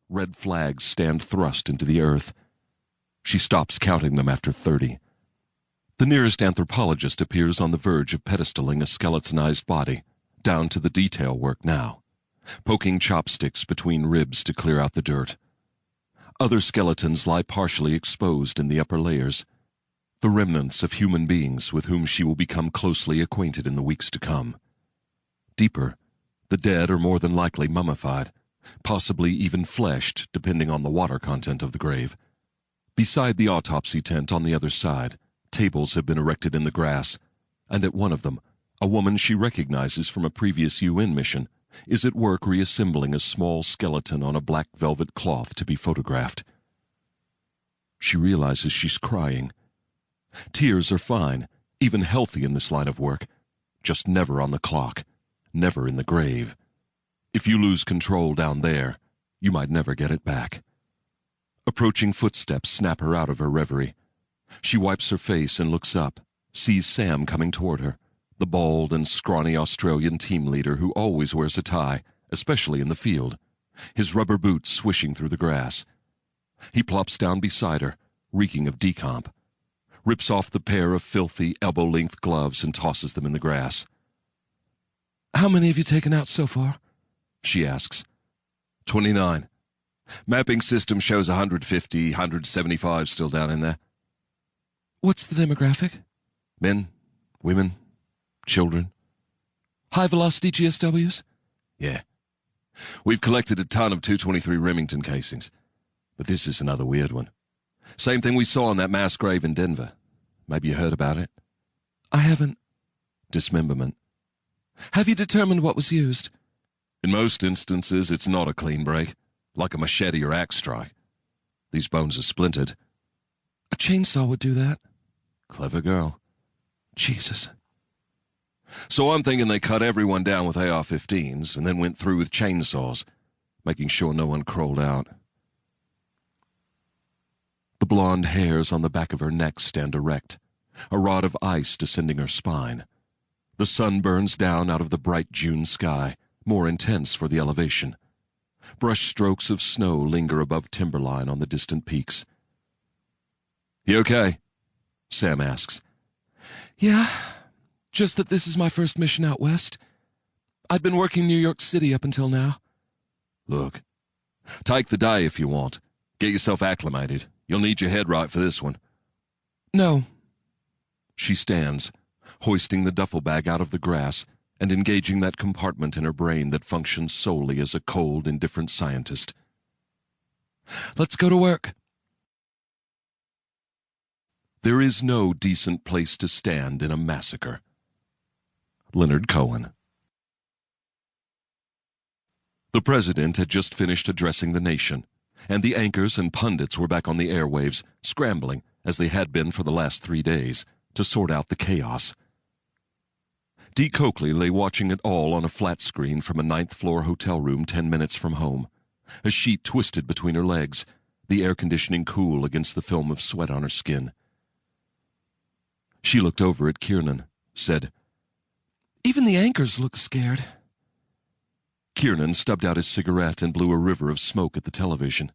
red flags stand thrust into the earth. She stops counting them after 30. The nearest anthropologist appears on the verge of pedestaling a skeletonized body, down to the detail work now, poking chopsticks between ribs to clear out the dirt. Other skeletons lie partially exposed in the upper layers, the remnants of human beings with whom she will become closely acquainted in the weeks to come. Deeper, the dead are more than likely mummified, possibly even fleshed, depending on the water content of the grave. Beside the autopsy tent on the other side, tables have been erected in the grass, and at one of them, a woman she recognizes from a previous UN mission is at work reassembling a small skeleton on a black velvet cloth to be photographed. She realizes she's crying. Tears are fine, even healthy in this line of work, just never on the clock, never in the grave. If you lose control down there, you might never get it back. Approaching footsteps snap her out of her reverie. She wipes her face and looks up, sees Sam coming toward her, the bald and scrawny Australian team leader who always wears a tie, especially in the field, his rubber boots swishing through the grass. He plops down beside her, reeking of decomp, rips off the pair of filthy, elbow-length gloves and tosses them in the grass. "How many have you taken out so far?" she asks. 29. Mapping system shows 150, 175 still down in there. What's the demographic? Men, women, children. High-velocity GSWs? Yeah. We've collected a ton of 223 Remington casings, but this is another weird one. Same thing we saw in that mass grave in Denver. Maybe you heard about it? I haven't. Dismemberment. Have you determined what was used? In most instances, it's not a clean break, like a machete or axe strike. These bones are splintered. A chainsaw would do that. Clever girl. Jesus. So I'm thinking they cut everyone down with AR-15s and then went through with chainsaws, making sure no one crawled out. The blonde hairs on the back of her neck stand erect, a rod of ice descending her spine. The sun burns down out of the bright June sky, more intense for the elevation. Brush strokes of snow linger above timberline on the distant peaks. You okay? Sam asks. Yeah, just that this is my first mission out west. I'd been working New York City up until now. Look, take the day if you want. Get yourself acclimated. You'll need your head right for this one. No. She stands, hoisting the duffel bag out of the grass and engaging that compartment in her brain that functions solely as a cold, indifferent scientist. Let's go to work. There is no decent place to stand in a massacre. Leonard Cohen. The president had just finished addressing the nation, and the anchors and pundits were back on the airwaves, scrambling, as they had been for the last 3 days, to sort out the chaos. Dee Coakley lay watching it all on a flat screen from a 9th-floor hotel room 10 minutes from home, a sheet twisted between her legs, the air conditioning cool against the film of sweat on her skin. She looked over at Kiernan, said, "Even the anchors look scared." Kiernan stubbed out his cigarette and blew a river of smoke at the television.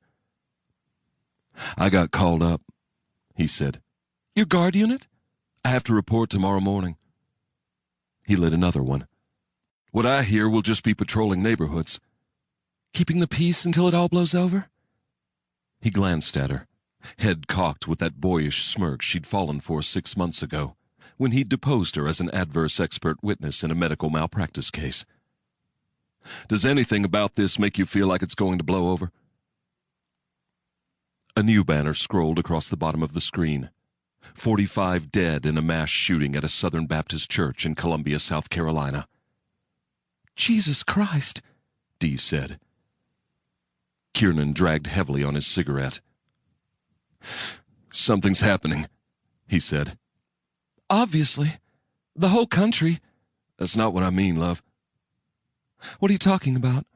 "I got called up," he said. "Your guard unit?" "I have to report tomorrow morning." He lit another one. "What I hear will just be patrolling neighborhoods." "Keeping the peace until it all blows over?" He glanced at her, head cocked with that boyish smirk she'd fallen for 6 months ago, when he'd deposed her as an adverse expert witness in a medical malpractice case. "Does anything about this make you feel like it's going to blow over?" A new banner scrolled across the bottom of the screen. 45 dead in a mass shooting at a Southern Baptist church in Columbia, South Carolina. "Jesus Christ," Dee said. Kiernan dragged heavily on his cigarette. "Something's happening," he said. "Obviously. The whole country." "That's not what I mean, love." "What are you talking about?"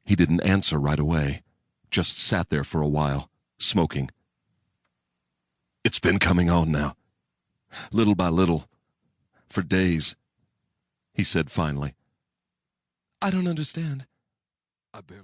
He didn't answer right away, just sat there for a while, smoking. "It's been coming on now. Little by little. For days," he said finally. "I don't understand." "I barely..."